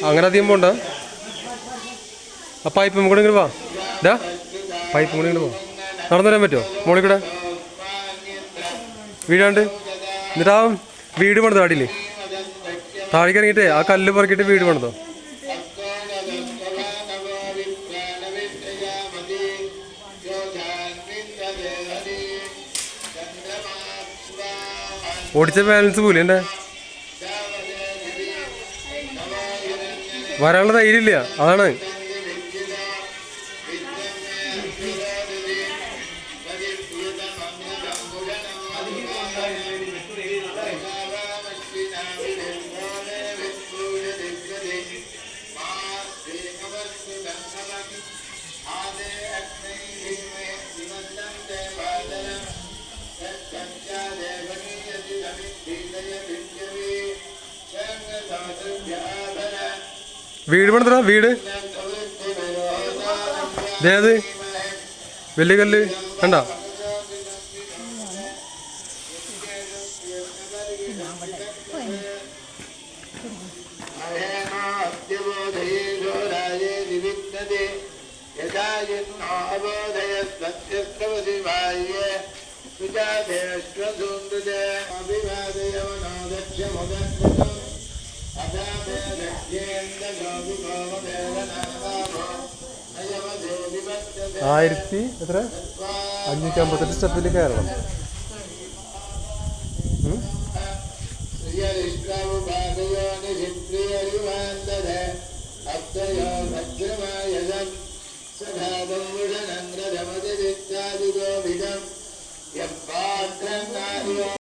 അങ്ങനെ അധികം പോണ്ട. ആ പൈപ്പും കൂടെ ഇങ്ങോട്ട് വാ. ഇതാ പൈപ്പും കൂടെ ഇങ്ങോട്ട് വാ. നടന്നു വരാൻ പറ്റുമോ മോളിൽ കൂടെ? വീടാണ്ട് എന്നിട്ടാ വീട് പണിതോ അടിയിൽ? താഴേക്ക് ഇറങ്ങിയിട്ടേ ആ കല്ല് പറക്കിയിട്ട് വീട് പണിതോ? ഓടിച്ച ബാലൻസ് പോലെ എൻ്റെ വരാനുള്ള ധൈര്യമില്ല, അതാണ്. വീട് പണിതടാ വീട്. ഇതേത് വലിയ കല്ല് കണ്ട? എത്ര 558 സ്റ്റെപ്പിൽ കയറണം.